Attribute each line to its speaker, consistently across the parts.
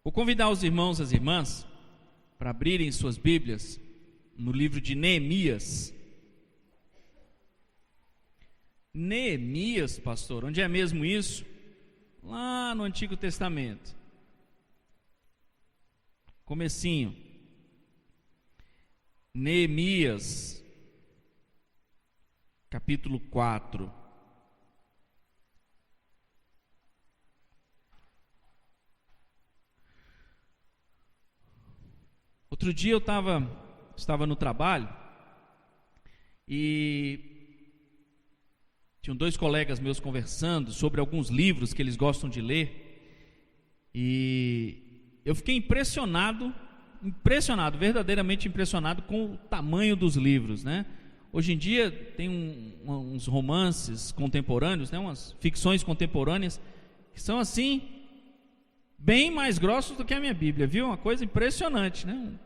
Speaker 1: Vou convidar os irmãos e as irmãs para abrirem suas Bíblias no livro de Neemias. Neemias, pastor, onde é mesmo isso? Lá no Antigo Testamento. Comecinho. Neemias, capítulo 4. Outro dia eu estava no trabalho e tinham dois colegas meus conversando sobre alguns livros que eles gostam de ler, e eu fiquei impressionado, verdadeiramente impressionado com o tamanho dos livros, né? Hoje em dia tem uns romances contemporâneos, né? Umas ficções contemporâneas que são assim, bem mais grossos do que a minha Bíblia, viu? Uma coisa impressionante, né?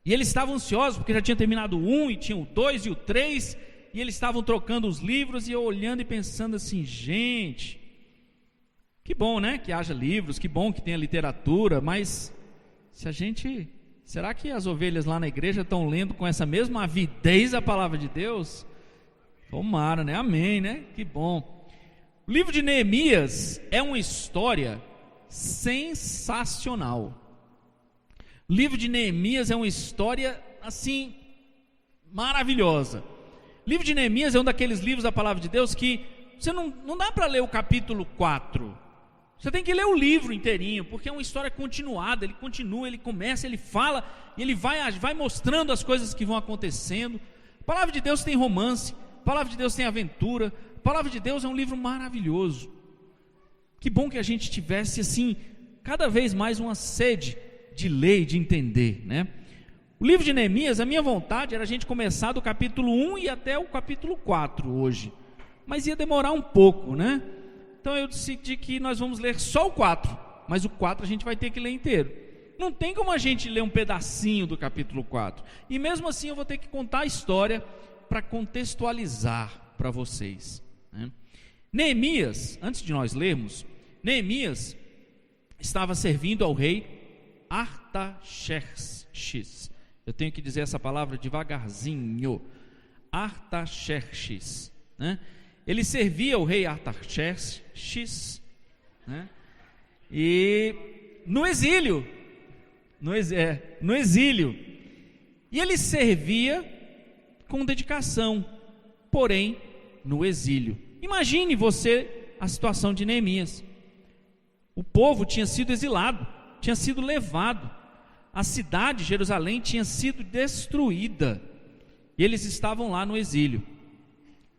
Speaker 1: E eles estavam ansiosos porque já tinha terminado o 1 e tinha o 2 e o 3, e eles estavam trocando os livros, e eu olhando e pensando assim, gente, que bom, né, que haja livros, que bom que tenha literatura, mas será que as ovelhas lá na igreja estão lendo com essa mesma avidez a palavra de Deus? Tomara, né? Amém, né? Que bom. O livro de Neemias é uma história sensacional. O livro de Neemias é uma história assim maravilhosa. O livro de Neemias é um daqueles livros da palavra de Deus que você não dá para ler o capítulo 4. Você tem que ler o livro inteirinho, porque é uma história continuada. Ele continua, ele começa, ele fala, e ele vai mostrando as coisas que vão acontecendo. A palavra de Deus tem romance, a palavra de Deus tem aventura, a palavra de Deus é um livro maravilhoso. Que bom que a gente tivesse assim, cada vez mais uma sede de ler e de entender, né? O livro de Neemias, a minha vontade era a gente começar do capítulo 1 e até o capítulo 4 hoje, mas ia demorar um pouco, né? Então eu decidi que nós vamos ler só o 4, mas o 4 a gente vai ter que ler inteiro. Não tem como a gente ler um pedacinho do capítulo 4, e mesmo assim eu vou ter que contar a história para contextualizar para vocês, né? Neemias, antes de nós lermos, Neemias estava servindo ao rei Artaxerxes. Eu tenho que dizer essa palavra devagarzinho. Artaxerxes, né? Ele servia ao rei Artaxerxes, né? E no exílio, e ele servia com dedicação, porém no exílio. Imagine você a situação de Neemias. O povo tinha sido exilado, tinha sido levado, a cidade de Jerusalém tinha sido destruída, e eles estavam lá no exílio,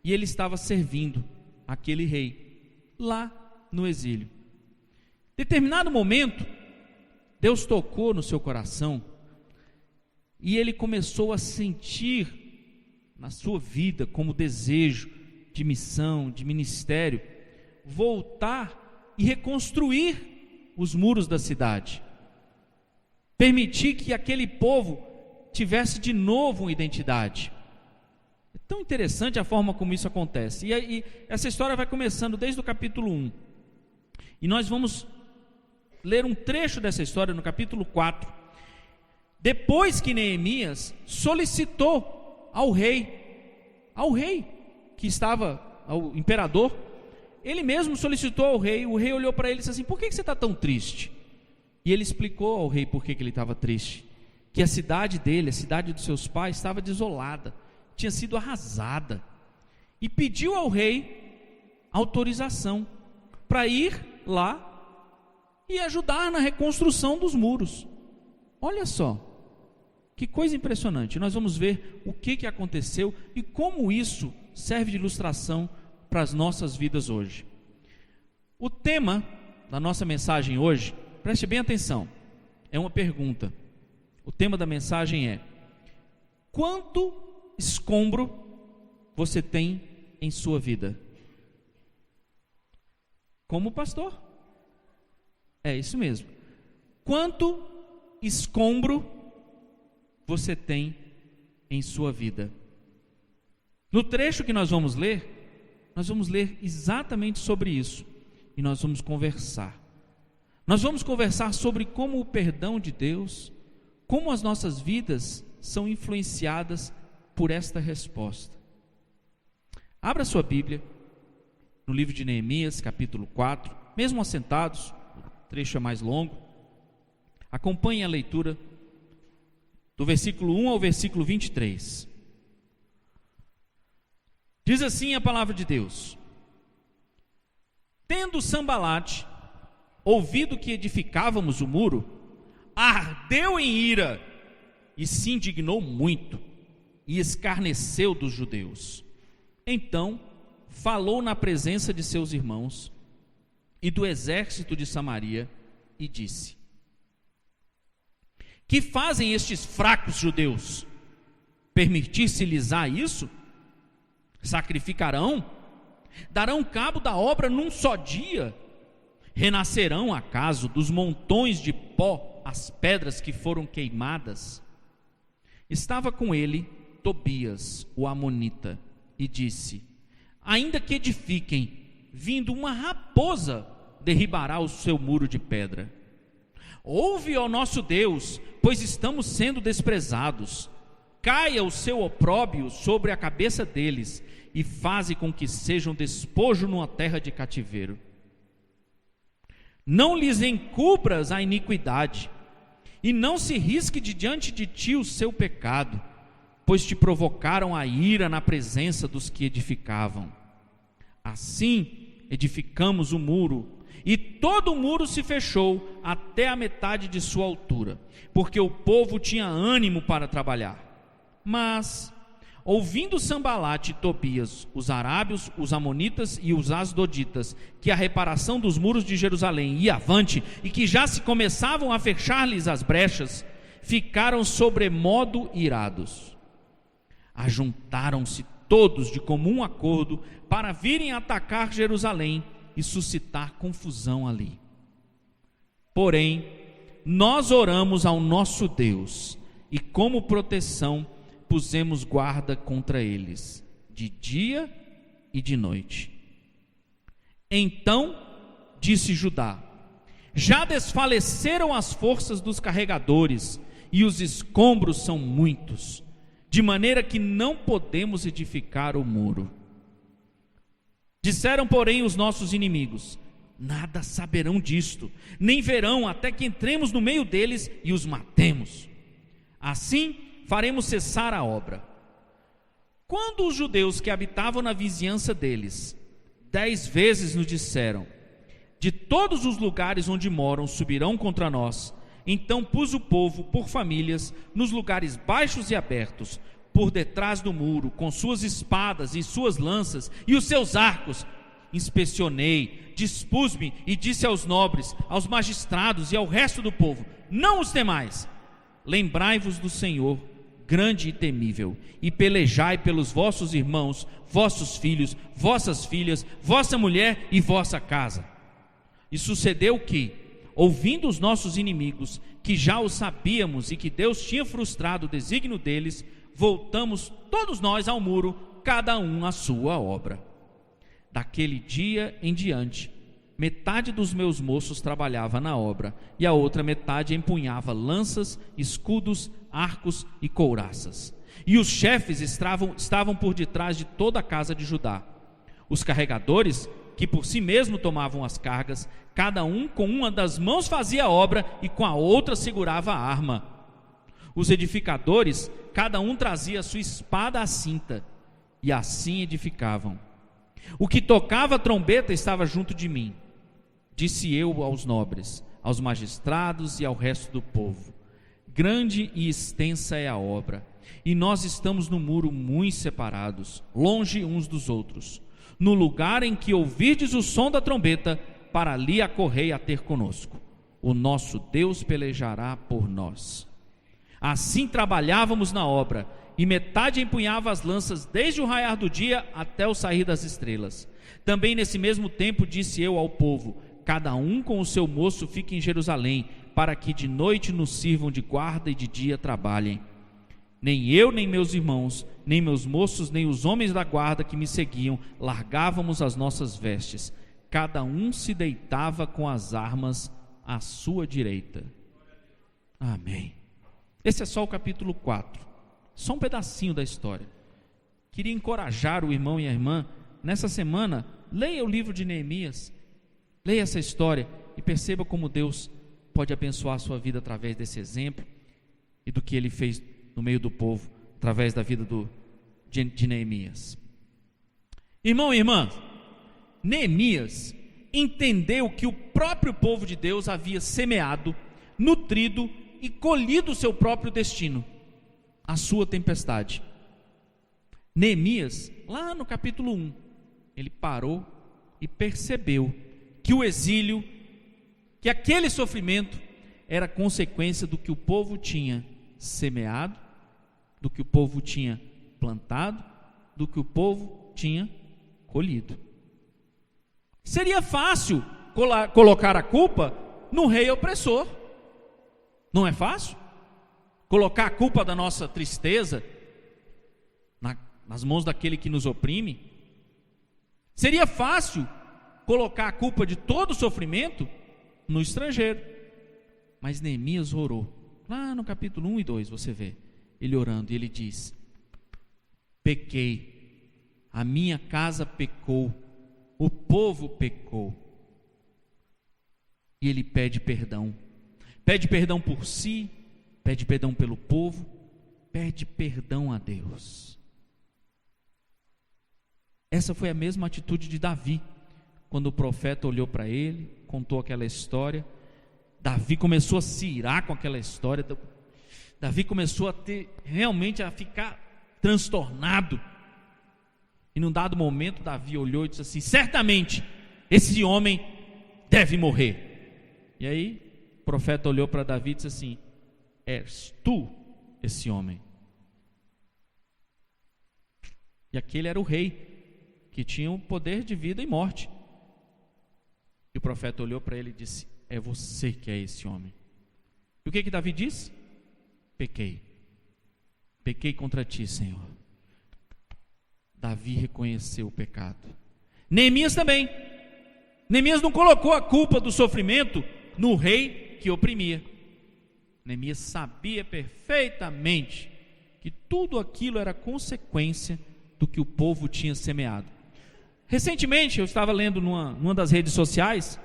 Speaker 1: e ele estava servindo aquele rei, lá no exílio. Em determinado momento, Deus tocou no seu coração, e ele começou a sentir na sua vida como desejo de missão, de ministério, voltar e reconstruir os muros da cidade, permitir que aquele povo tivesse de novo uma identidade. É tão interessante a forma como isso acontece, e essa história vai começando desde o capítulo 1, e nós vamos ler um trecho dessa história no capítulo 4, depois que Neemias solicitou ao rei que estava, ao imperador, ele mesmo solicitou ao rei. O rei olhou para ele e disse assim: por que você está tão triste? E ele explicou ao rei por que ele estava triste, que a cidade dele, a cidade dos seus pais, estava desolada, tinha sido arrasada, e pediu ao rei autorização para ir lá e ajudar na reconstrução dos muros. Olha só, que coisa impressionante. Nós vamos ver o que aconteceu e como isso serve de ilustração para as nossas vidas hoje. O tema da nossa mensagem hoje, preste bem atenção, é uma pergunta. O tema da mensagem é: quanto escombro você tem em sua vida? Como pastor? É isso mesmo. Quanto escombro você tem em sua vida? No trecho que nós vamos ler exatamente sobre isso, e nós vamos conversar. Nós vamos conversar sobre como o perdão de Deus, como as nossas vidas são influenciadas por esta resposta. Abra sua Bíblia no livro de Neemias, capítulo 4, mesmo assentados, o trecho é mais longo. Acompanhe a leitura do versículo 1 ao versículo 23. Diz assim a palavra de Deus: Tendo Sambalate ouvido que edificávamos o muro, ardeu em ira e se indignou muito e escarneceu dos judeus. Então falou na presença de seus irmãos e do exército de Samaria e disse: Que fazem estes fracos judeus? Permitir-se-lhes isso? Sacrificarão? Darão cabo da obra num só dia? Renascerão acaso dos montões de pó as pedras que foram queimadas? Estava com ele Tobias, o amonita, e disse: Ainda que edifiquem, vindo uma raposa derribará o seu muro de pedra. Ouve, ó nosso Deus, pois estamos sendo desprezados. Caia o seu opróbrio sobre a cabeça deles, e faze com que sejam despojo numa terra de cativeiro. Não lhes encubras a iniquidade, e não se risque de diante de ti o seu pecado, pois te provocaram a ira na presença dos que edificavam. Assim edificamos o muro, e todo o muro se fechou até a metade de sua altura, porque o povo tinha ânimo para trabalhar. Mas, ouvindo Sambalate e Tobias, os arábios, os amonitas e os asdoditas, que a reparação dos muros de Jerusalém ia avante, e que já se começavam a fechar-lhes as brechas, ficaram sobremodo irados. Ajuntaram-se todos de comum acordo para virem atacar Jerusalém e suscitar confusão ali. Porém, nós oramos ao nosso Deus, e como proteção pusemos guarda contra eles, de dia e de noite. Então disse Judá: Já desfaleceram as forças dos carregadores, e os escombros são muitos, de maneira que não podemos edificar o muro. Disseram, porém, os nossos inimigos: Nada saberão disto, nem verão até que entremos no meio deles e os matemos. Assim faremos cessar a obra. Quando os judeus que habitavam na vizinhança deles 10 vezes nos disseram: De todos os lugares onde moram subirão contra nós, então pus o povo por famílias nos lugares baixos e abertos, por detrás do muro, com suas espadas e suas lanças e os seus arcos. Inspecionei, dispus-me e disse aos nobres, aos magistrados e ao resto do povo: Não os temais, lembrai-vos do Senhor, grande e temível, e pelejai pelos vossos irmãos, vossos filhos, vossas filhas, vossa mulher e vossa casa. E sucedeu que, ouvindo os nossos inimigos, que já o sabíamos e que Deus tinha frustrado o desígnio deles, voltamos todos nós ao muro, cada um à sua obra. Daquele dia em diante, metade dos meus moços trabalhava na obra, e a outra metade empunhava lanças, escudos, arcos e couraças. E os chefes estavam por detrás de toda a casa de Judá. Os carregadores, que por si mesmo tomavam as cargas, cada um com uma das mãos fazia a obra e com a outra segurava a arma. Os edificadores, cada um trazia a sua espada à cinta, e assim edificavam. O que tocava a trombeta estava junto de mim. Disse eu aos nobres, aos magistrados e ao resto do povo: Grande e extensa é a obra, e nós estamos no muro muito separados, longe uns dos outros. No lugar em que ouvirdes o som da trombeta, para ali acorrei a ter conosco. O nosso Deus pelejará por nós. Assim trabalhávamos na obra, e metade empunhava as lanças desde o raiar do dia até o sair das estrelas. Também nesse mesmo tempo disse eu ao povo: Cada um com o seu moço fique em Jerusalém, para que de noite nos sirvam de guarda e de dia trabalhem. Nem eu, nem meus irmãos, nem meus moços, nem os homens da guarda que me seguiam, largávamos as nossas vestes. Cada um se deitava com as armas à sua direita. Amém. Esse é só o capítulo 4, só um pedacinho da história. Queria encorajar o irmão e a irmã, nessa semana, leia o livro de Neemias, leia essa história e perceba como Deus pode abençoar a sua vida através desse exemplo e do que ele fez no meio do povo, através da vida de Neemias. Irmão e irmã, Neemias entendeu que o próprio povo de Deus havia semeado, nutrido e colhido o seu próprio destino, a sua tempestade. Neemias, lá no capítulo 1, ele parou e percebeu que o exílio, que aquele sofrimento era consequência do que o povo tinha semeado, do que o povo tinha plantado, do que o povo tinha colhido. Seria fácil colocar a culpa no rei opressor, não é fácil? Colocar a culpa da nossa tristeza nas mãos daquele que nos oprime. Seria fácil colocar a culpa de todo o sofrimento no estrangeiro. Mas Neemias orou. Lá no capítulo 1 e 2 você vê ele orando, e ele diz: pequei, a minha casa pecou, o povo pecou. E ele pede perdão por si, pede perdão pelo povo, pede perdão a Deus. Essa foi a mesma atitude de Davi, quando o profeta olhou para ele, contou aquela história. Davi começou a se irar com aquela história. Davi começou realmente a ficar transtornado. E num dado momento Davi olhou e disse assim: certamente esse homem deve morrer. E aí o profeta olhou para Davi e disse assim: és tu esse homem. E aquele era o rei que tinha o poder de vida e morte. E o profeta olhou para ele e disse: é você que é esse homem. E o que Davi disse? Pequei contra ti, Senhor. Davi reconheceu o pecado. Neemias também. Neemias não colocou a culpa do sofrimento no rei que oprimia. Neemias sabia perfeitamente que tudo aquilo era consequência do que o povo tinha semeado. Recentemente eu estava lendo numa das redes sociais,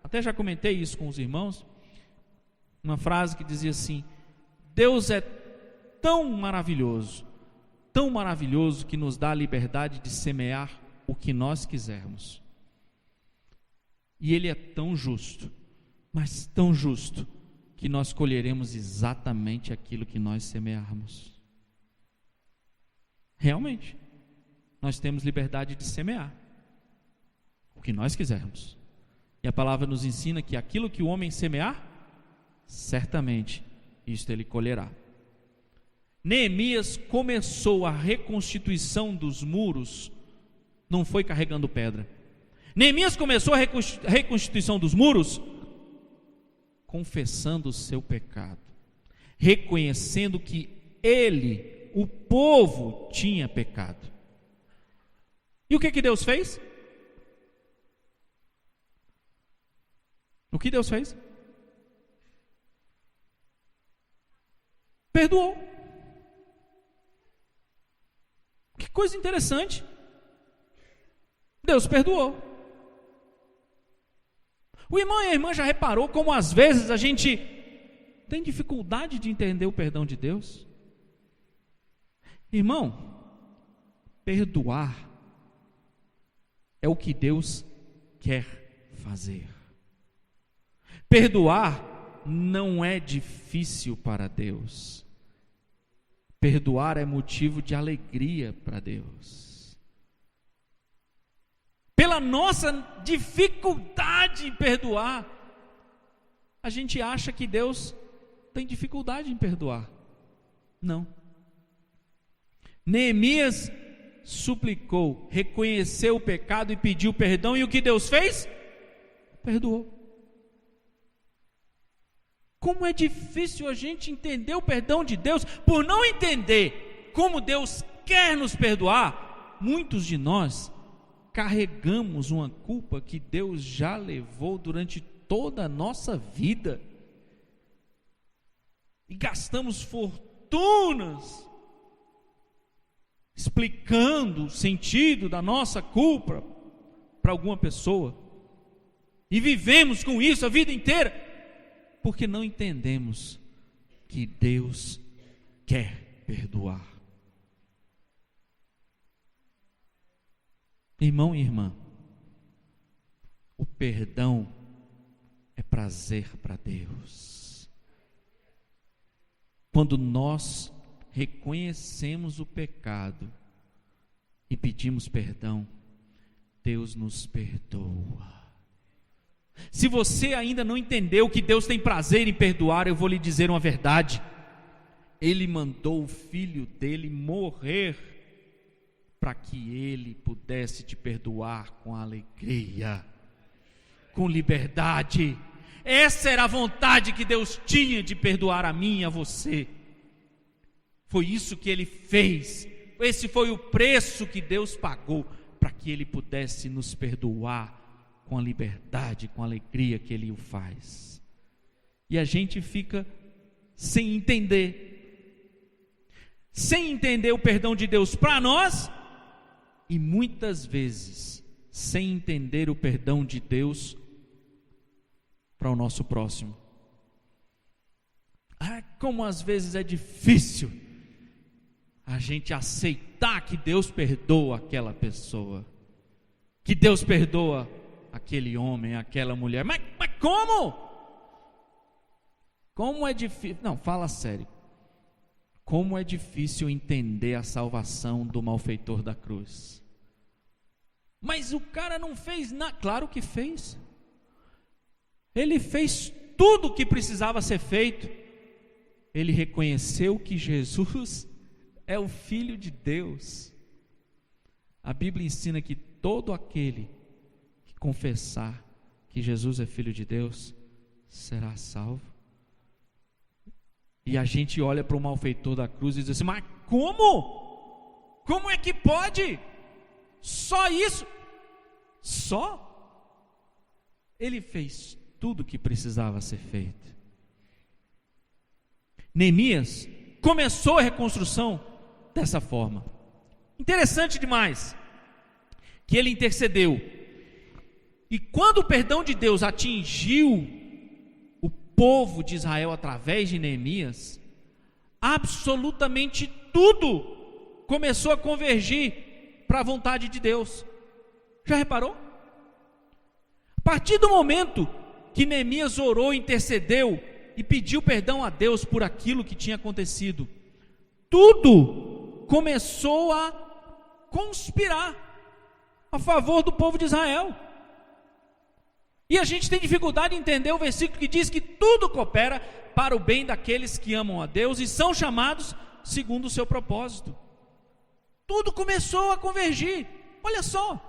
Speaker 1: até já comentei isso com os irmãos, uma frase que dizia assim: Deus é tão maravilhoso que nos dá a liberdade de semear o que nós quisermos. E Ele é tão justo, mas tão justo, que nós colheremos exatamente aquilo que nós semearmos. Realmente, nós temos liberdade de semear o que nós quisermos. E a palavra nos ensina que aquilo que o homem semear, certamente isto ele colherá. Neemias começou a reconstituição dos muros, não foi carregando pedra. Neemias começou a reconstituição dos muros confessando o seu pecado, reconhecendo que ele, o povo, tinha pecado. E o que Deus fez? O que Deus fez? Perdoou. Que coisa interessante. Deus perdoou. O irmão e a irmã já reparou como às vezes a gente tem dificuldade de entender o perdão de Deus? Irmão, perdoar é o que Deus quer fazer. Perdoar não é difícil para Deus. Perdoar é motivo de alegria para Deus. Pela nossa dificuldade em perdoar, a gente acha que Deus tem dificuldade em perdoar. Não. Neemias suplicou, reconheceu o pecado e pediu perdão, e o que Deus fez? Perdoou. Como é difícil a gente entender o perdão de Deus. Por não entender como Deus quer nos perdoar, muitos de nós carregamos uma culpa que Deus já levou durante toda a nossa vida e gastamos fortunas explicando o sentido da nossa culpa para alguma pessoa, e vivemos com isso a vida inteira, porque não entendemos que Deus quer perdoar. Irmão e irmã, o perdão é prazer para Deus. Quando nós reconhecemos o pecado e pedimos perdão, Deus nos perdoa. Se você ainda não entendeu que Deus tem prazer em perdoar, eu vou lhe dizer uma verdade. Ele mandou o Filho dele morrer para que ele pudesse te perdoar com alegria, com liberdade. Essa era a vontade que Deus tinha de perdoar a mim e a você. Foi isso que Ele fez. Esse foi o preço que Deus pagou para que Ele pudesse nos perdoar com a liberdade, com a alegria que Ele o faz. E a gente fica sem entender o perdão de Deus para nós, e muitas vezes sem entender o perdão de Deus para o nosso próximo. Como às vezes é difícil a gente aceitar que Deus perdoa aquela pessoa, que Deus perdoa aquele homem, aquela mulher. Mas como? Como é difícil? Não, fala sério. Como é difícil entender a salvação do malfeitor da cruz. Mas o cara não fez nada. Claro que fez. Ele fez tudo o que precisava ser feito. Ele reconheceu que Jesus é o Filho de Deus. A Bíblia ensina que todo aquele que confessar que Jesus é Filho de Deus será salvo. E a gente olha para o malfeitor da cruz e diz assim: mas como? Como é que pode? Só isso? Só? Ele fez tudo o que precisava ser feito. Neemias começou a reconstrução dessa forma. Interessante demais que ele intercedeu. E quando o perdão de Deus atingiu o povo de Israel através de Neemias, absolutamente tudo começou a convergir para a vontade de Deus. Já reparou? A partir do momento que Neemias orou, intercedeu e pediu perdão a Deus por aquilo que tinha acontecido, tudo começou a conspirar a favor do povo de Israel. E a gente tem dificuldade em entender o versículo que diz que tudo coopera para o bem daqueles que amam a Deus e são chamados segundo o seu propósito. Tudo começou a convergir. Olha só,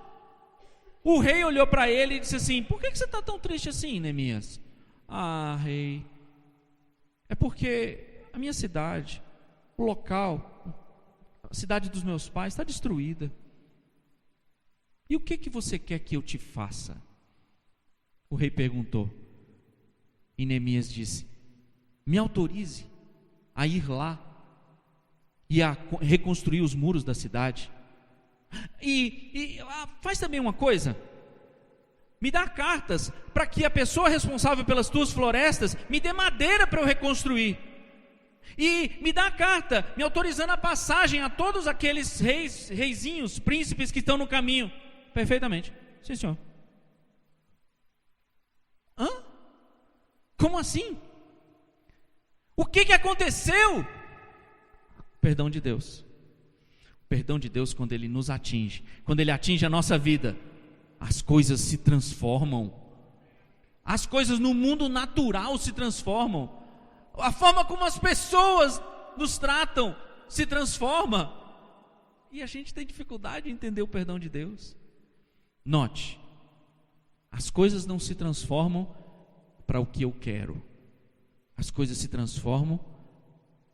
Speaker 1: o rei olhou para ele e disse assim: por que você está tão triste assim, Neemias? Ah, rei, é porque a minha cidade, o local, a cidade dos meus pais está destruída. E o que você quer que eu te faça? O rei perguntou. E Neemias disse: me autorize a ir lá e a reconstruir os muros da cidade. E faz também uma coisa: me dá cartas para que a pessoa responsável pelas tuas florestas me dê madeira para eu reconstruir. E me dá a carta me autorizando a passagem a todos aqueles reizinhos, príncipes que estão no caminho. Perfeitamente, sim senhor. Hã? Como assim? O que aconteceu? Perdão de Deus. O perdão de Deus, quando Ele nos atinge, quando Ele atinge a nossa vida, as coisas se transformam. As coisas no mundo natural se transformam. A forma como as pessoas nos tratam se transforma. E a gente tem dificuldade de entender o perdão de Deus. Note, as coisas não se transformam para o que eu quero. As coisas se transformam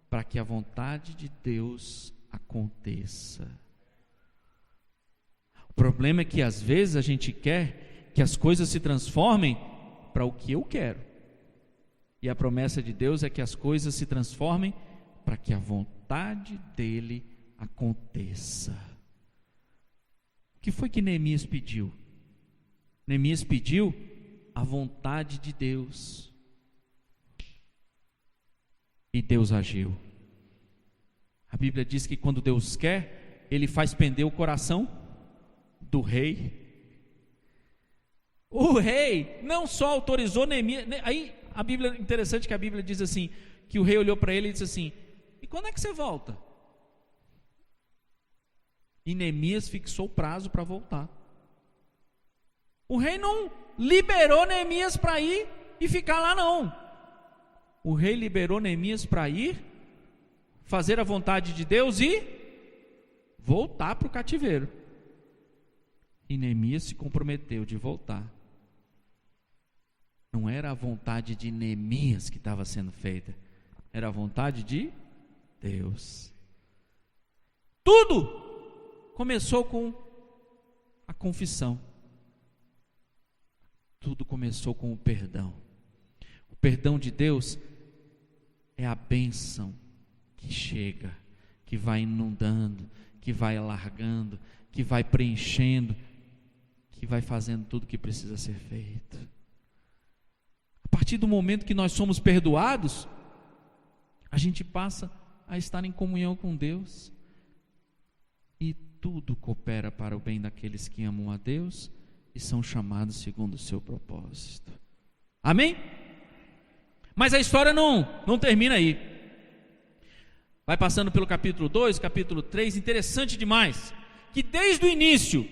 Speaker 1: para que a vontade de Deus aconteça. O problema é que às vezes a gente quer que as coisas se transformem para o que eu quero. E a promessa de Deus é que as coisas se transformem para que a vontade dele aconteça. O que foi que Neemias pediu? Neemias pediu a vontade de Deus. E Deus agiu. A Bíblia diz que quando Deus quer, Ele faz pender o coração do rei. O rei não só autorizou Neemias. Aí a Bíblia, interessante que a Bíblia diz assim, que o rei olhou para ele e disse assim: e quando é que você volta? E Neemias fixou o prazo para voltar. O rei não liberou Neemias para ir e ficar lá não. O rei liberou Neemias para ir, fazer a vontade de Deus e voltar para o cativeiro. E Neemias se comprometeu de voltar. Não era a vontade de Neemias que estava sendo feita, era a vontade de Deus. Tudo começou com a confissão. Tudo começou com o perdão. O perdão de Deus é a bênção que chega, que vai inundando, que vai alargando, que vai preenchendo, que vai fazendo tudo o que precisa ser feito. A partir do momento que nós somos perdoados, a gente passa a estar em comunhão com Deus, e tudo coopera para o bem daqueles que amam a Deus e são chamados segundo o seu propósito. Amém? Mas a história não termina aí. Vai passando pelo capítulo 2, capítulo 3, interessante demais, que desde o início,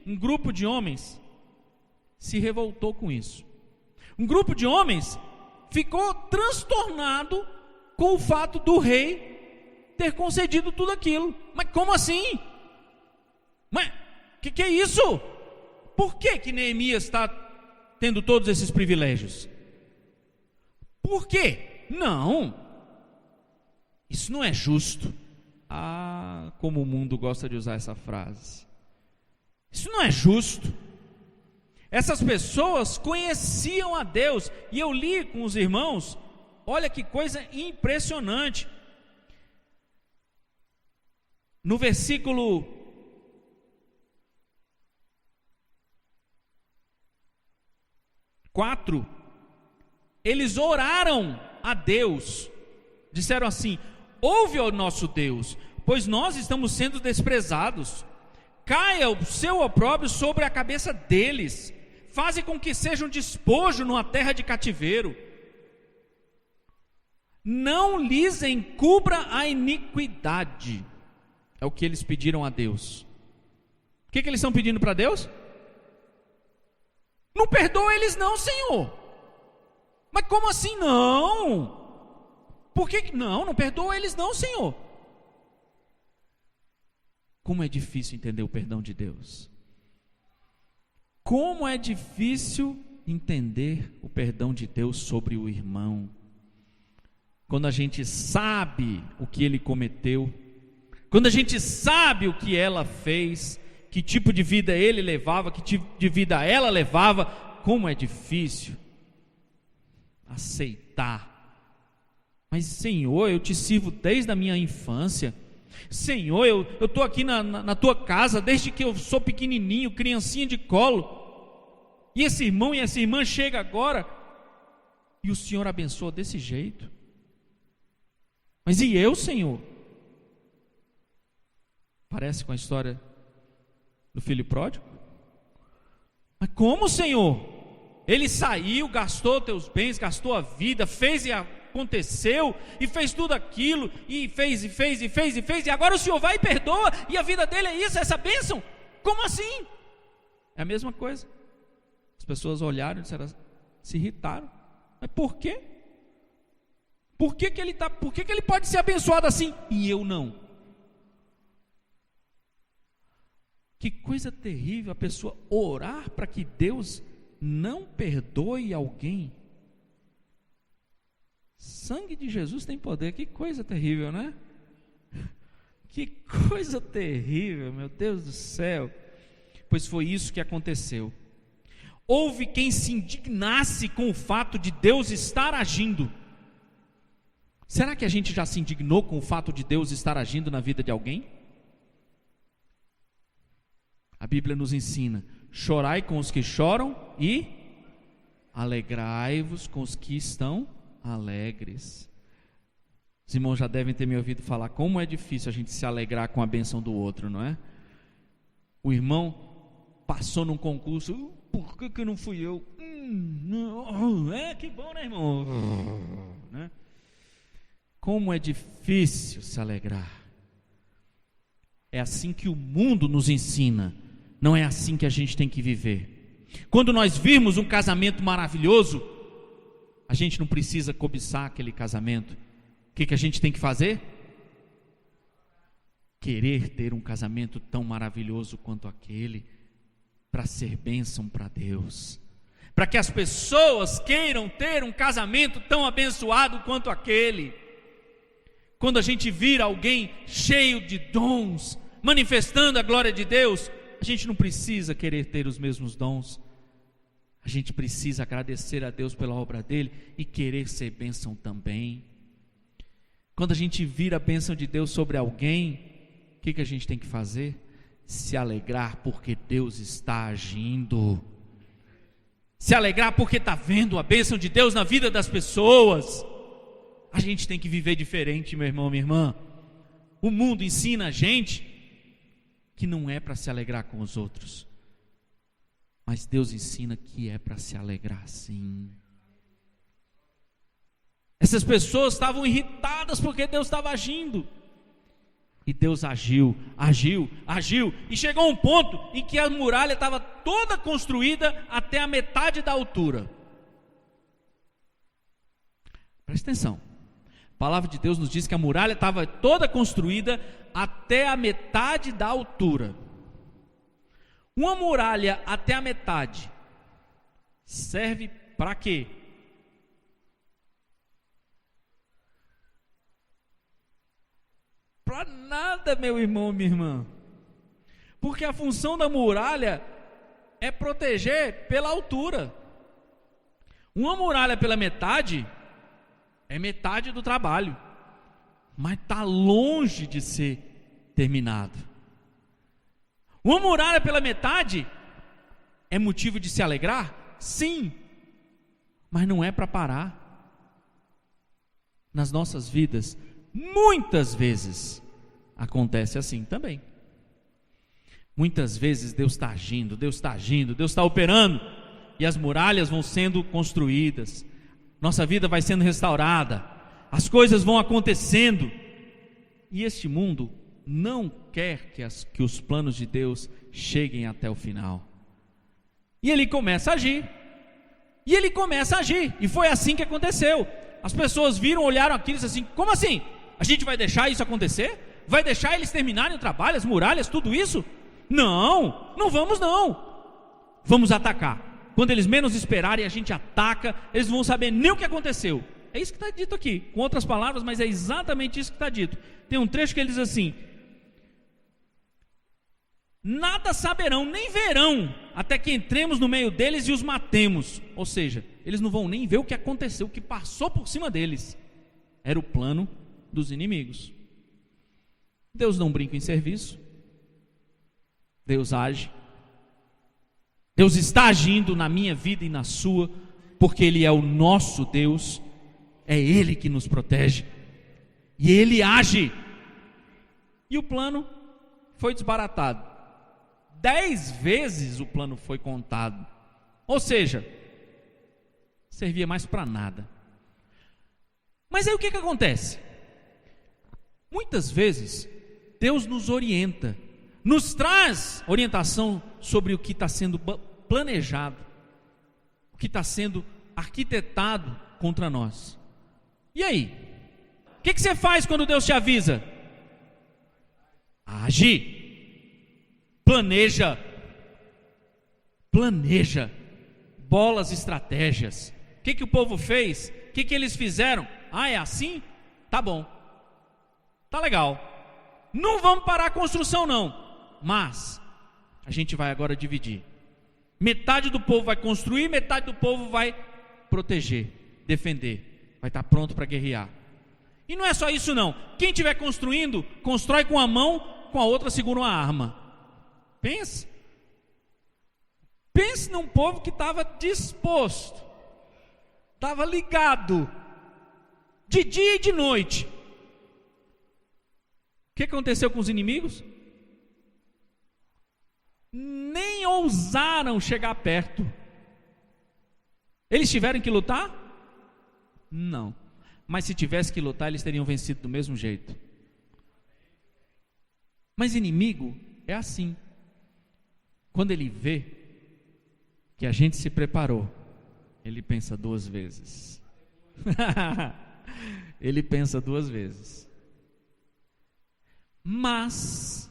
Speaker 1: um grupo de homens se revoltou com isso. Um grupo de homens ficou transtornado com o fato do rei ter concedido tudo aquilo. Mas como assim? Mas que é isso? Por que Neemias está tendo todos esses privilégios? Por quê? Não, isso não é justo. Ah, como o mundo gosta de usar essa frase. Isso não é justo. Essas pessoas conheciam a Deus, e eu li com os irmãos, olha que coisa impressionante. No versículo 4, eles oraram a Deus, disseram assim: ouve ao nosso Deus, pois nós estamos sendo desprezados, caia o seu opróbrio sobre a cabeça deles, faze com que sejam despojo numa terra de cativeiro, não lhes encubra a iniquidade. É o que eles pediram a Deus. O que eles estão pedindo para Deus? Não perdoa eles não, Senhor. Mas como assim não? Por que não perdoa eles não, Senhor? Como é difícil entender o perdão de Deus. Como é difícil entender o perdão de Deus sobre o irmão. Quando a gente sabe o que ele cometeu, quando a gente sabe o que ela fez, que tipo de vida ele levava, que tipo de vida ela levava, como é difícil aceitar. Mas Senhor, eu te sirvo desde a minha infância. Senhor, eu estou aqui na tua casa desde que eu sou pequenininho, criancinha de colo, e esse irmão e essa irmã chega agora e o Senhor abençoa desse jeito. Mas e eu, Senhor? Parece com a história do filho pródigo. Mas como, Senhor? Ele saiu, gastou teus bens, gastou a vida, fez e aconteceu, e fez tudo aquilo, e fez, e agora o Senhor vai e perdoa, e a vida dele é isso, essa bênção? Como assim? É a mesma coisa. As pessoas olharam e disseram, se irritaram. Mas por quê? Por que ele pode ser abençoado assim e eu não? Que coisa terrível a pessoa orar para que Deus não perdoe alguém. Sangue de Jesus tem poder. Que coisa terrível, né? Que coisa terrível, meu Deus do céu. Pois foi isso que aconteceu. houve quem se indignasse com o fato de Deus estar agindo. Será que a gente já se indignou com o fato de Deus estar agindo na vida de alguém? A Bíblia nos ensina: chorai com os que choram e alegrai-vos com os que estão alegres. Os irmãos já devem ter me ouvido falar como é difícil a gente se alegrar com a bênção do outro, não é? O irmão passou num concurso, por que não fui eu? Que bom, né, irmão? Né? Como é difícil se alegrar. É assim que o mundo nos ensina, não é assim que a gente tem que viver. Quando nós virmos um casamento maravilhoso, a gente não precisa cobiçar aquele casamento. O que a gente tem que fazer? Querer ter um casamento tão maravilhoso quanto aquele, para ser bênção para Deus, para que as pessoas queiram ter um casamento tão abençoado quanto aquele. Quando a gente vira alguém cheio de dons, manifestando a glória de Deus, a gente não precisa querer ter os mesmos dons. A gente precisa agradecer a Deus pela obra dele e querer ser bênção também. Quando a gente vira a bênção de Deus sobre alguém, o que a gente tem que fazer? Se alegrar porque Deus está agindo. Se alegrar porque está vendo a bênção de Deus na vida das pessoas. A gente tem que viver diferente, meu irmão, minha irmã. O mundo ensina a gente que não é para se alegrar com os outros, mas Deus ensina que é para se alegrar sim. Essas pessoas estavam irritadas porque Deus estava agindo, e Deus agiu, e chegou um ponto em que a muralha estava toda construída até a metade da altura. Presta atenção, a palavra de Deus nos diz que a muralha estava toda construída até a metade da altura. Uma muralha até a metade serve para quê? Para nada, meu irmão, minha irmã, porque a função da muralha é proteger pela altura. Uma muralha pela metade é metade do trabalho, mas está longe de ser terminado. Uma muralha pela metade é motivo de se alegrar? Sim, mas não é para parar. Nas nossas vidas, muitas vezes acontece assim também. Muitas vezes Deus está agindo, Deus está operando, e as muralhas vão sendo construídas, nossa vida vai sendo restaurada, as coisas vão acontecendo, e este mundo não quer que os planos de Deus cheguem até o final. E ele começa a agir, e foi assim que aconteceu. As pessoas viram, olharam aquilo e disseram assim: como assim? A gente vai deixar isso acontecer? Vai deixar eles terminarem o trabalho, as muralhas, tudo isso? Não, não vamos não. Vamos atacar. Quando eles menos esperarem, a gente ataca, eles não vão saber nem o que aconteceu. É isso que está dito aqui, com outras palavras, mas é exatamente isso que está dito. Tem um trecho que ele diz assim: nada saberão, nem verão, até que entremos no meio deles e os matemos. Ou seja, eles não vão nem ver o que aconteceu, o que passou por cima deles. Era o plano dos inimigos. Deus não brinca em serviço. Deus age. Deus está agindo na minha vida e na sua, porque Ele é o nosso Deus. É Ele que nos protege, e Ele age. E o plano foi desbaratado. 10 vezes o plano foi contado. Ou seja, servia mais para nada. Mas aí o que acontece? Muitas vezes Deus nos orienta, nos traz orientação sobre o que está sendo planejado, o que está sendo arquitetado contra nós. E aí? O que você faz quando Deus te avisa? Age. Planeja, bolas, estratégias. O que o povo fez? O que eles fizeram? Ah, é assim? Tá bom, tá legal. Não vamos parar a construção não, mas a gente vai agora dividir. Metade do povo vai construir, metade do povo vai proteger, defender, vai estar pronto para guerrear. E não é só isso não, quem estiver construindo, constrói com a mão, com a outra segura uma arma. Pense num povo que estava disposto, estava ligado, de dia e de noite. O que aconteceu com os inimigos? Nem ousaram chegar perto. Eles tiveram que lutar? Não. Mas se tivesse que lutar, eles teriam vencido do mesmo jeito. Mas inimigo é assim. Quando ele vê que a gente se preparou, ele pensa duas vezes. Ele pensa duas vezes. Mas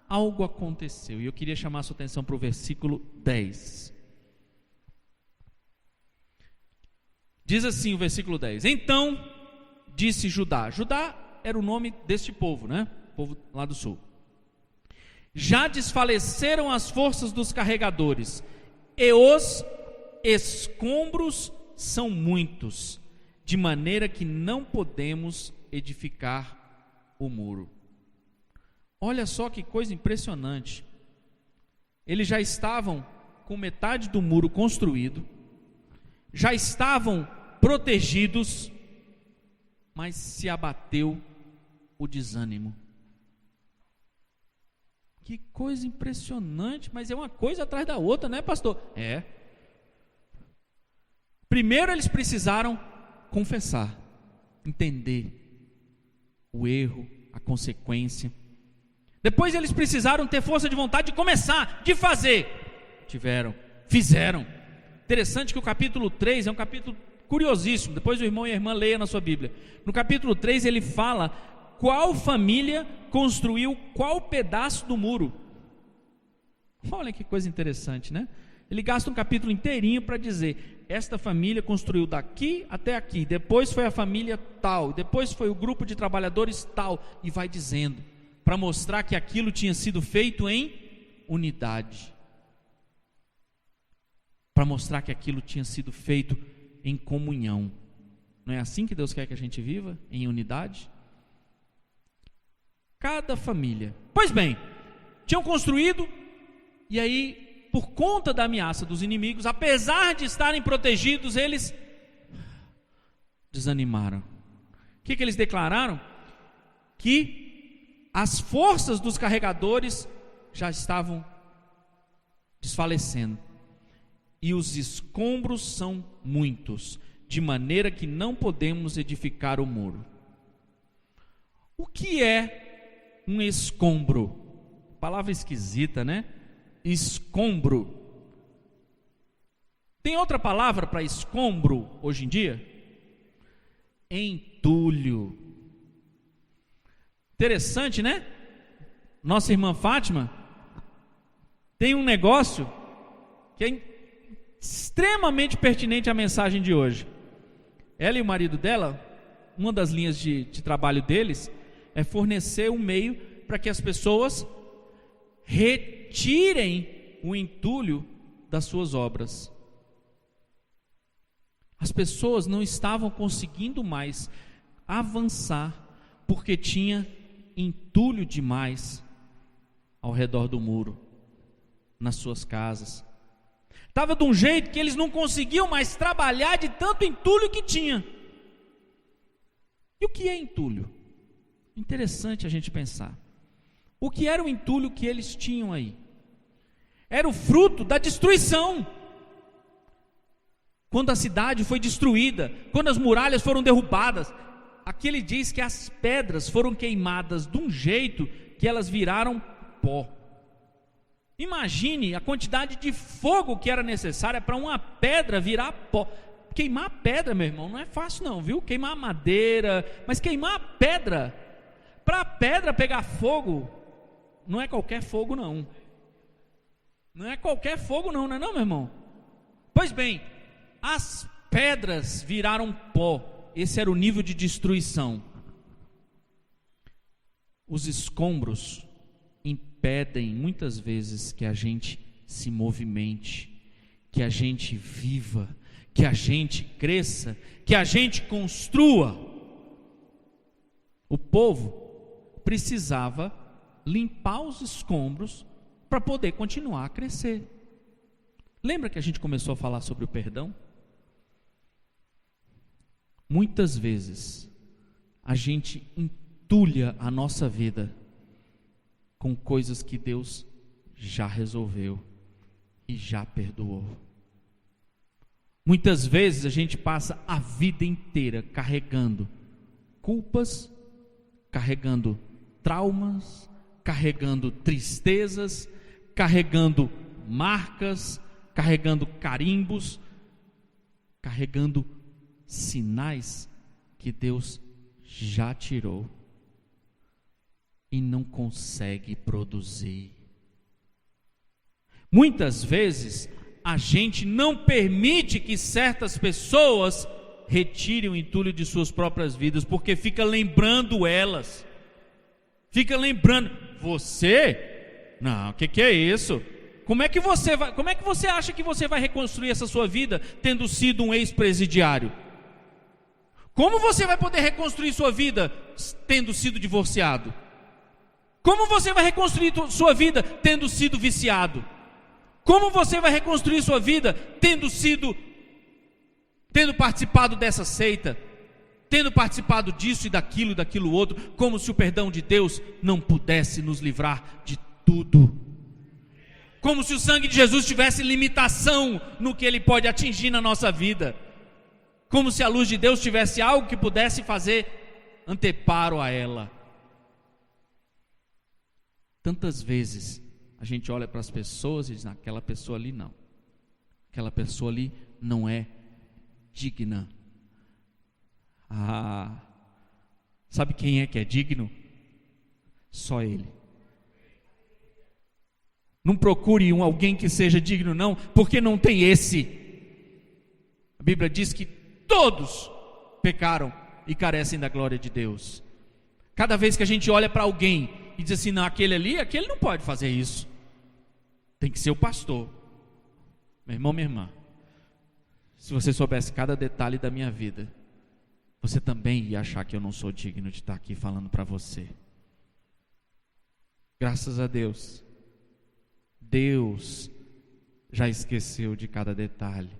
Speaker 1: algo aconteceu, e eu queria chamar a sua atenção para o versículo 10. Diz assim o versículo 10: Então disse Judá. Judá era o nome deste povo, né? O povo lá do sul. Já desfaleceram as forças dos carregadores, e os escombros são muitos, de maneira que não podemos edificar o muro. Olha só que coisa impressionante. Eles já estavam com metade do muro construído, já estavam protegidos, mas se abateu o desânimo. Que coisa impressionante, mas é uma coisa atrás da outra, né, pastor? É. Primeiro eles precisaram confessar, entender o erro, a consequência. Depois eles precisaram ter força de vontade de começar, de fazer. Tiveram, fizeram. Interessante que o capítulo 3 é um capítulo curiosíssimo. Depois o irmão e a irmã leia na sua Bíblia. No capítulo 3 ele fala qual família construiu qual pedaço do muro. Olha que coisa interessante, né? Ele gasta um capítulo inteirinho para dizer: esta família construiu daqui até aqui, depois foi a família tal, depois foi o grupo de trabalhadores tal, e vai dizendo, para mostrar que aquilo tinha sido feito em unidade, para mostrar que aquilo tinha sido feito em comunhão. Não é assim que Deus quer que a gente viva? Em unidade? Cada família. Pois bem, tinham construído, e aí, por conta da ameaça dos inimigos, apesar de estarem protegidos, eles desanimaram. O que eles declararam? Que as forças dos carregadores já estavam desfalecendo, e os escombros são muitos, de maneira que não podemos edificar o muro. O que é um escombro? Palavra esquisita, né? Escombro. Tem outra palavra para escombro hoje em dia? Entulho. Interessante, né? Nossa irmã Fátima tem um negócio que é extremamente pertinente à mensagem de hoje. Ela e o marido dela, uma das linhas de trabalho deles é fornecer um meio para que as pessoas retirem o entulho das suas obras. As pessoas não estavam conseguindo mais avançar porque tinha entulho demais ao redor do muro, nas suas casas. Estava de um jeito que eles não conseguiam mais trabalhar de tanto entulho que tinha. E o que é entulho? Interessante a gente pensar. O que era o entulho que eles tinham aí? Era o fruto da destruição. Quando a cidade foi destruída, quando as muralhas foram derrubadas, aqui ele diz que as pedras foram queimadas de um jeito que elas viraram pó. Imagine a quantidade de fogo que era necessária para uma pedra virar pó. Queimar a pedra, meu irmão, não é fácil não, viu? Queimar a madeira, mas queimar a pedra, para a pedra pegar fogo, não é qualquer fogo não. Não é qualquer fogo não, não é não, meu irmão? Pois bem, as pedras viraram pó. Esse era o nível de destruição. Os escombros impedem muitas vezes que a gente se movimente, que a gente viva, que a gente cresça, que a gente construa. O povo precisava limpar os escombros para poder continuar a crescer. Lembra que a gente começou a falar sobre o perdão? Muitas vezes a gente entulha a nossa vida com coisas que Deus já resolveu e já perdoou. Muitas vezes a gente passa a vida inteira carregando culpas, carregando traumas, carregando tristezas, carregando marcas, carregando carimbos, carregando sinais que Deus já tirou e não consegue produzir. Muitas vezes a gente não permite que certas pessoas retirem o entulho de suas próprias vidas, porque fica lembrando elas, fica lembrando, você? Não, o que é isso? Como é que você acha que você vai reconstruir essa sua vida tendo sido um ex-presidiário? Como você vai poder reconstruir sua vida tendo sido divorciado? Como você vai reconstruir sua vida tendo sido viciado? Como você vai reconstruir sua vida tendo participado dessa seita, tendo participado disso e daquilo outro, como se o perdão de Deus não pudesse nos livrar de tudo? Como se o sangue de Jesus tivesse limitação no que ele pode atingir na nossa vida? Como se a luz de Deus tivesse algo que pudesse fazer anteparo a ela? Tantas vezes a gente olha para as pessoas e diz, aquela pessoa ali não, aquela pessoa ali não é digna. Sabe quem é que é digno? Só Ele. Não procure alguém que seja digno não, porque não tem esse. A Bíblia diz que todos pecaram e carecem da glória de Deus. Cada vez que a gente olha para alguém e diz assim, não, aquele não pode fazer isso, tem que ser o pastor. Meu irmão, minha irmã, se você soubesse cada detalhe da minha vida, você também ia achar que eu não sou digno de estar aqui falando para você. Graças a Deus, Deus já esqueceu de cada detalhe,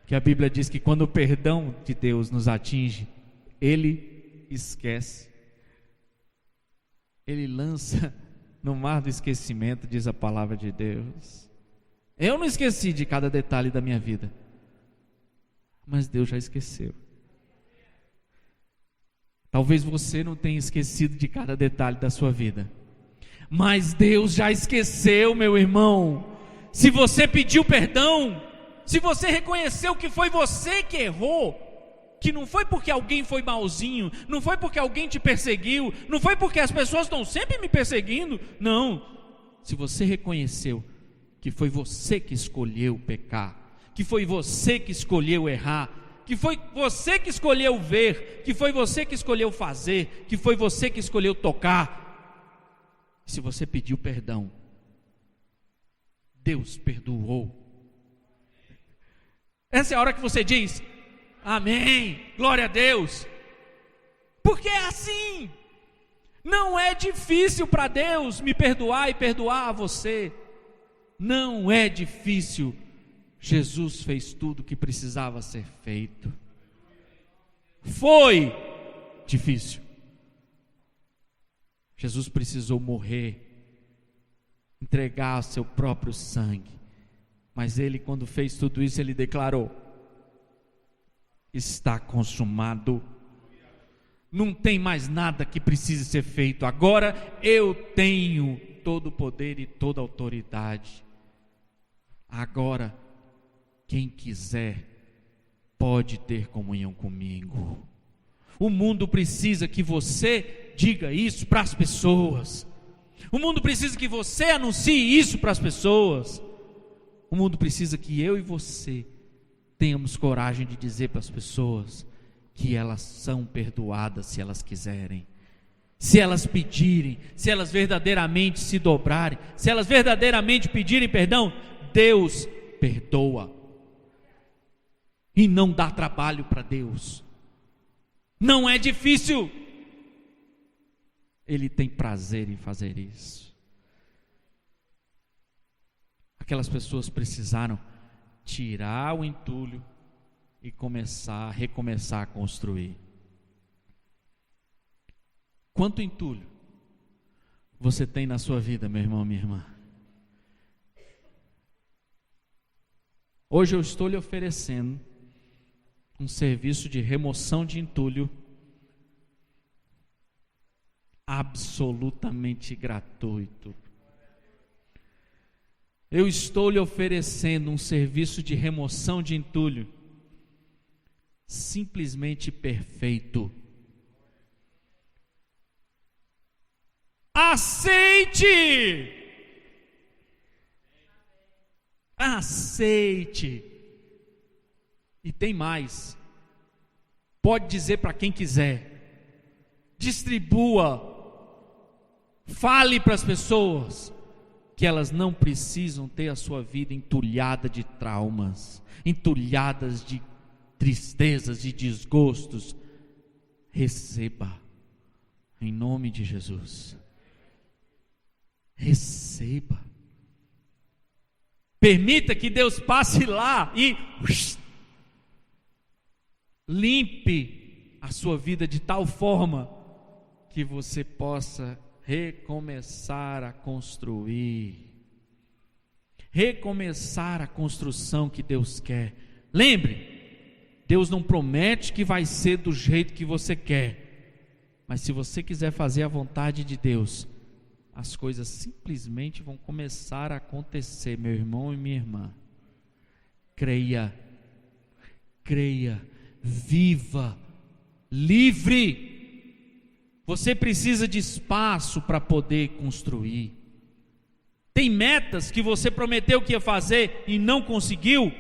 Speaker 1: que a Bíblia diz que quando o perdão de Deus nos atinge, Ele esquece, Ele lança no mar do esquecimento, diz a palavra de Deus. Eu não esqueci de cada detalhe da minha vida, mas Deus já esqueceu. Talvez você não tenha esquecido de cada detalhe da sua vida, mas Deus já esqueceu, meu irmão. Se você pediu perdão, se você reconheceu que foi você que errou, que não foi porque alguém foi malzinho, não foi porque alguém te perseguiu, não foi porque as pessoas estão sempre me perseguindo, não. Se você reconheceu que foi você que escolheu pecar, que foi você que escolheu errar, que foi você que escolheu ver, que foi você que escolheu fazer, que foi você que escolheu tocar, se você pediu perdão, Deus perdoou. Essa é a hora que você diz, amém, glória a Deus, porque é assim. Não é difícil para Deus me perdoar e perdoar a você, não é difícil. Jesus fez tudo o que precisava ser feito. Foi difícil. Jesus precisou morrer, entregar o seu próprio sangue, mas Ele, quando fez tudo isso, Ele declarou, está consumado. Não tem mais nada que precise ser feito. Agora eu tenho todo o poder e toda a autoridade. Agora quem quiser pode ter comunhão comigo. O mundo precisa que você diga isso para as pessoas. O mundo precisa que você anuncie isso para as pessoas. O mundo precisa que eu e você tenhamos coragem de dizer para as pessoas que elas são perdoadas se elas quiserem. Se elas pedirem, se elas verdadeiramente se dobrarem, se elas verdadeiramente pedirem perdão, Deus perdoa. E não dá trabalho para Deus. Não é difícil. Ele tem prazer em fazer isso. Aquelas pessoas precisaram tirar o entulho e recomeçar a construir. Quanto entulho você tem na sua vida, meu irmão, minha irmã? Hoje eu estou lhe oferecendo um serviço de remoção de entulho absolutamente gratuito. Eu estou lhe oferecendo um serviço de remoção de entulho simplesmente perfeito. Aceite! Aceite! E tem mais. Pode dizer para quem quiser. Distribua. Fale para as pessoas que elas não precisam ter a sua vida entulhada de traumas, entulhadas de tristezas, de desgostos. Receba, em nome de Jesus. Receba. Permita que Deus passe lá e limpe a sua vida de tal forma que você possa recomeçar a construir. Recomeçar a construção que Deus quer. Lembre, Deus não promete que vai ser do jeito que você quer. Mas se você quiser fazer a vontade de Deus, as coisas simplesmente vão começar a acontecer, meu irmão e minha irmã. Creia, viva, livre. Você precisa de espaço para poder construir. Tem metas que você prometeu que ia fazer e não conseguiu?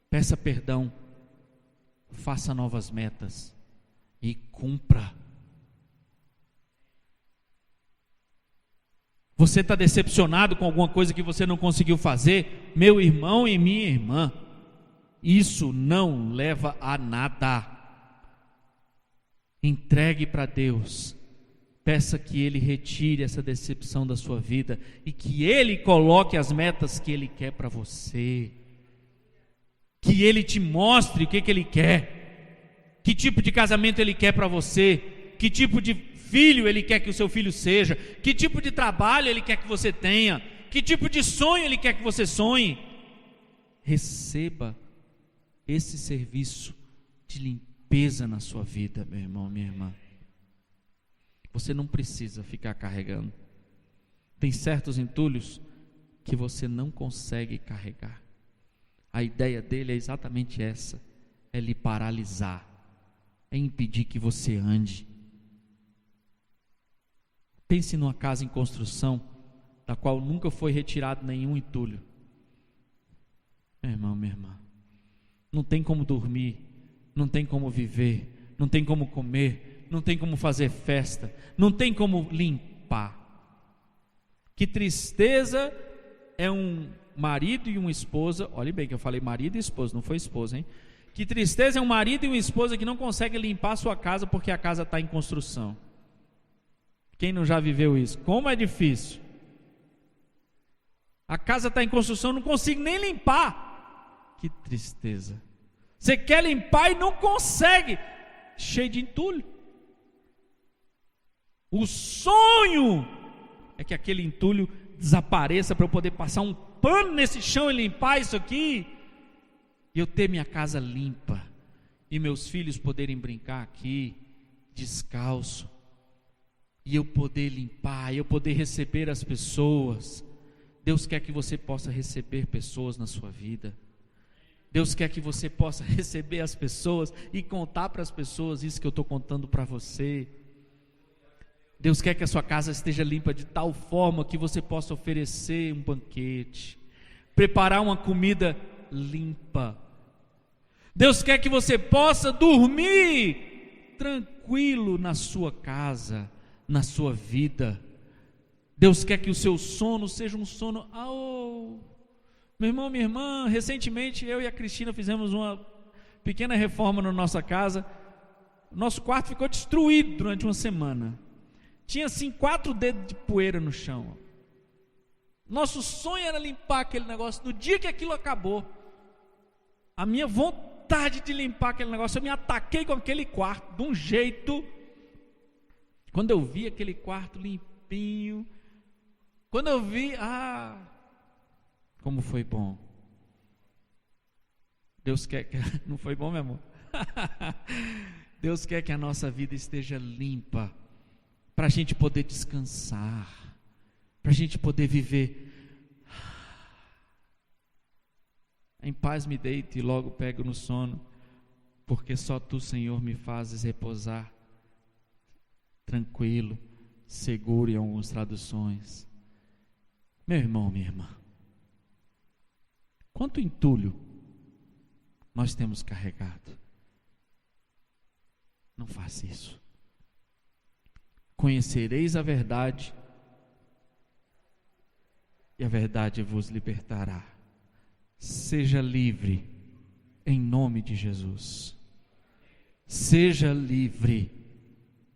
Speaker 1: Peça perdão, faça novas metas e cumpra. Você está decepcionado com alguma coisa que você não conseguiu fazer? Meu irmão e minha irmã, isso não leva a nada. Entregue para Deus. Peça que Ele retire essa decepção da sua vida e que Ele coloque as metas que Ele quer para você. Que Ele te mostre o que Ele quer. Que tipo de casamento Ele quer para você. Que tipo de filho Ele quer que o seu filho seja. Que tipo de trabalho Ele quer que você tenha. Que tipo de sonho Ele quer que você sonhe. Receba esse serviço de limpeza na sua vida, meu irmão, minha irmã. Você não precisa ficar carregando. Tem certos entulhos que você não consegue carregar. A ideia dele é exatamente essa: é lhe paralisar, é impedir que você ande. Pense numa casa em construção, da qual nunca foi retirado nenhum entulho. Meu irmão, minha irmã, não tem como dormir, não tem como viver, não tem como comer, não tem como fazer festa, não tem como limpar. Que tristeza é um marido e uma esposa, olhe bem que eu falei marido e esposa, não foi esposa, hein? Que tristeza é um marido e uma esposa que não conseguem limpar a sua casa porque a casa está em construção. Quem não já viveu isso? Como é difícil. A casa está em construção, não consigo nem limpar. Que tristeza. Você quer limpar e não consegue, cheio de entulho. O sonho é que aquele entulho desapareça para eu poder passar um pano nesse chão e limpar isso aqui, e eu ter minha casa limpa, e meus filhos poderem brincar aqui descalço, e eu poder limpar, e eu poder receber as pessoas. Deus quer que você possa receber pessoas na sua vida. Deus quer que você possa receber as pessoas e contar para as pessoas isso que eu estou contando para você. Deus quer que a sua casa esteja limpa de tal forma que você possa oferecer um banquete, preparar uma comida limpa. Deus quer que você possa dormir tranquilo, tranquilo na sua casa, na sua vida. Deus quer que o seu sono seja um sono. Meu irmão, minha irmã, recentemente eu e a Cristina fizemos uma pequena reforma na nossa casa. Nosso quarto ficou destruído durante uma semana. Tinha assim 4 dedos de poeira no chão. Nosso sonho era limpar aquele negócio. No dia que aquilo acabou, a minha vontade de limpar aquele negócio, eu me ataquei com aquele quarto de um jeito. Quando eu vi aquele quarto limpinho, quando eu vi, como foi bom. Deus quer que... Não foi bom, meu amor? Deus quer que a nossa vida esteja limpa, para a gente poder descansar, para a gente poder viver. Em paz me deito e logo pego no sono, porque só Tu, Senhor, me fazes repousar. Tranquilo, seguro, em algumas traduções. Meu irmão, minha irmã, quanto entulho nós temos carregado? Não faça isso. Conhecereis a verdade, e a verdade vos libertará. Seja livre, em nome de Jesus. Seja livre.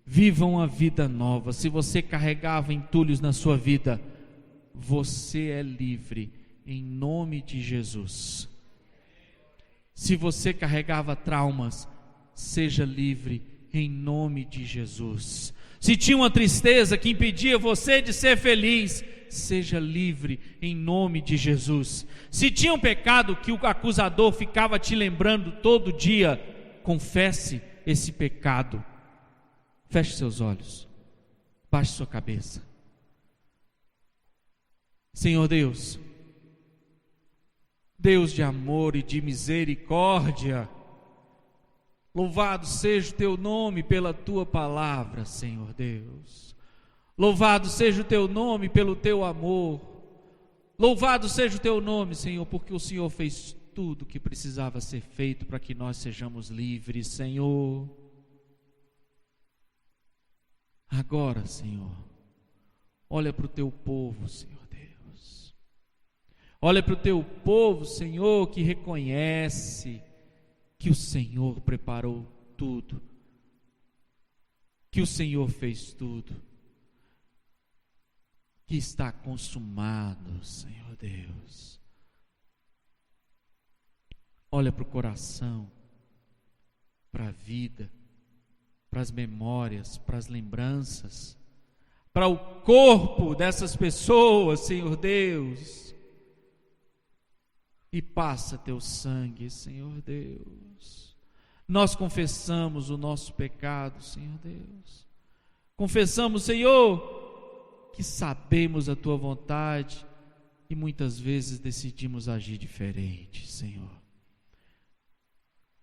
Speaker 1: Viva uma vida nova. Se você carregava entulhos na sua vida, você é livre, em nome de Jesus. Se você carregava traumas, seja livre, em nome de Jesus. Se tinha uma tristeza que impedia você de ser feliz, seja livre, em nome de Jesus. Se tinha um pecado que o acusador ficava te lembrando todo dia, confesse esse pecado. Feche seus olhos, baixe sua cabeça. Senhor Deus, Deus de amor e de misericórdia, louvado seja o Teu nome pela Tua palavra, Senhor Deus. Louvado seja o Teu nome pelo Teu amor. Louvado seja o Teu nome, Senhor, porque o Senhor fez tudo o que precisava ser feito para que nós sejamos livres, Senhor. Agora, Senhor, olha para o Teu povo, Senhor Deus. Olha para o Teu povo, Senhor, que reconhece que o Senhor preparou tudo, que o Senhor fez tudo, que está consumado, Senhor Deus. Olha para o coração, para a vida, para as memórias, para as lembranças, para o corpo dessas pessoas, Senhor Deus, e passa Teu sangue, Senhor Deus. Nós confessamos o nosso pecado, Senhor Deus. Confessamos, Senhor, que sabemos a Tua vontade e muitas vezes decidimos agir diferente, Senhor.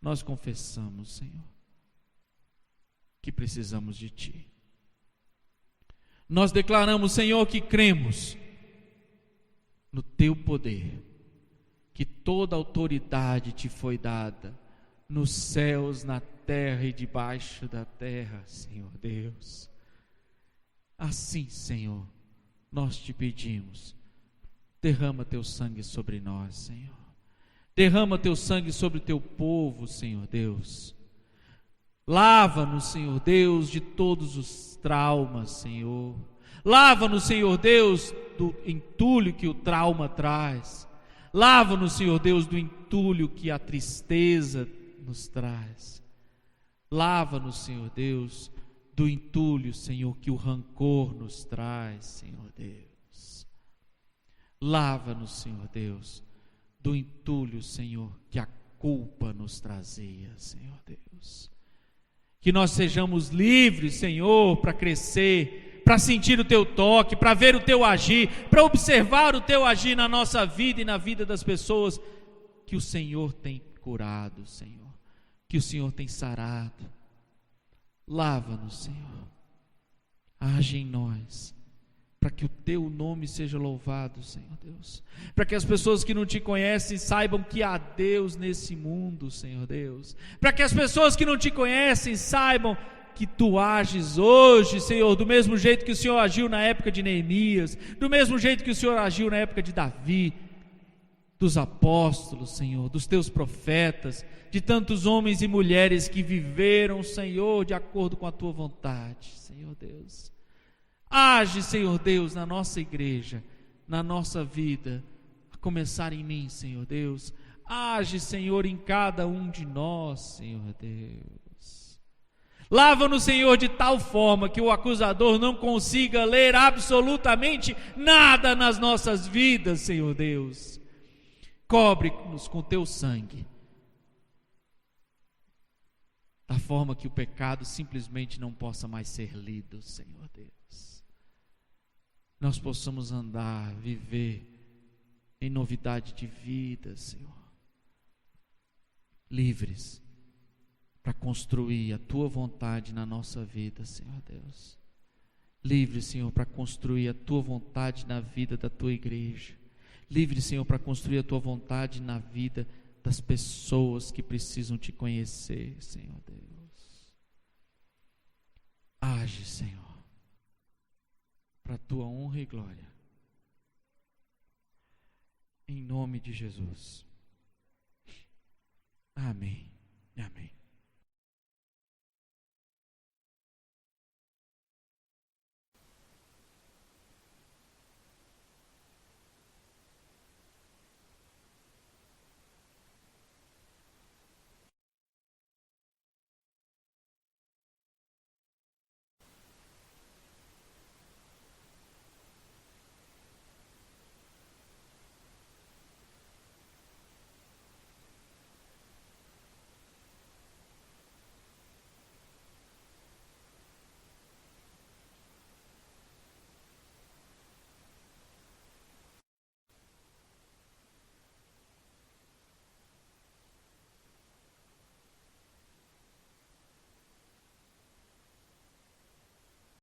Speaker 1: Nós confessamos, Senhor, que precisamos de Ti. Nós declaramos, Senhor, que cremos no Teu poder, que toda autoridade Te foi dada, nos céus, na terra e debaixo da terra, Senhor Deus. Assim, Senhor, nós Te pedimos, derrama Teu sangue sobre nós, Senhor. Derrama Teu sangue sobre Teu povo, Senhor Deus. Lava-nos, Senhor Deus, de todos os traumas, Senhor. Lava-nos, Senhor Deus, do entulho que o trauma traz. Lava-nos, Senhor Deus, do entulho que a tristeza nos traz. Lava-nos, Senhor Deus, do entulho, Senhor, que o rancor nos traz, Senhor Deus. Lava-nos, Senhor Deus, do entulho, Senhor, que a culpa nos trazia, Senhor Deus. Que nós sejamos livres, Senhor, para crescer, para sentir o Teu toque, para ver o Teu agir, para observar o Teu agir na nossa vida e na vida das pessoas que o Senhor tem curado, Senhor, que o Senhor tem sarado. Lava-nos, Senhor, age em nós, para que o Teu nome seja louvado, Senhor Deus, para que as pessoas que não Te conhecem saibam que há Deus nesse mundo, Senhor Deus, para que as pessoas que não Te conhecem saibam que tu ages hoje, Senhor, do mesmo jeito que o Senhor agiu na época de Neemias, do mesmo jeito que o Senhor agiu na época de Davi, dos apóstolos, Senhor, dos teus profetas, de tantos homens e mulheres que viveram, Senhor, de acordo com a tua vontade, Senhor Deus. Age, Senhor Deus, na nossa igreja, na nossa vida, a começar em mim, Senhor Deus. Age, Senhor, em cada um de nós, Senhor Deus. Lava-nos, Senhor, de tal forma que o acusador não consiga ler absolutamente nada nas nossas vidas, Senhor Deus. Cobre-nos com teu sangue, da forma que o pecado simplesmente não possa mais ser lido, Senhor Deus. Nós possamos andar, viver em novidade de vida, Senhor. Livres para construir a tua vontade na nossa vida, Senhor Deus. Livres, Senhor, para construir a tua vontade na vida da tua igreja. Livre, Senhor, para construir a tua vontade na vida das pessoas que precisam te conhecer, Senhor Deus. Age, Senhor, para a tua honra e glória. Em nome de Jesus. Amém. Amém.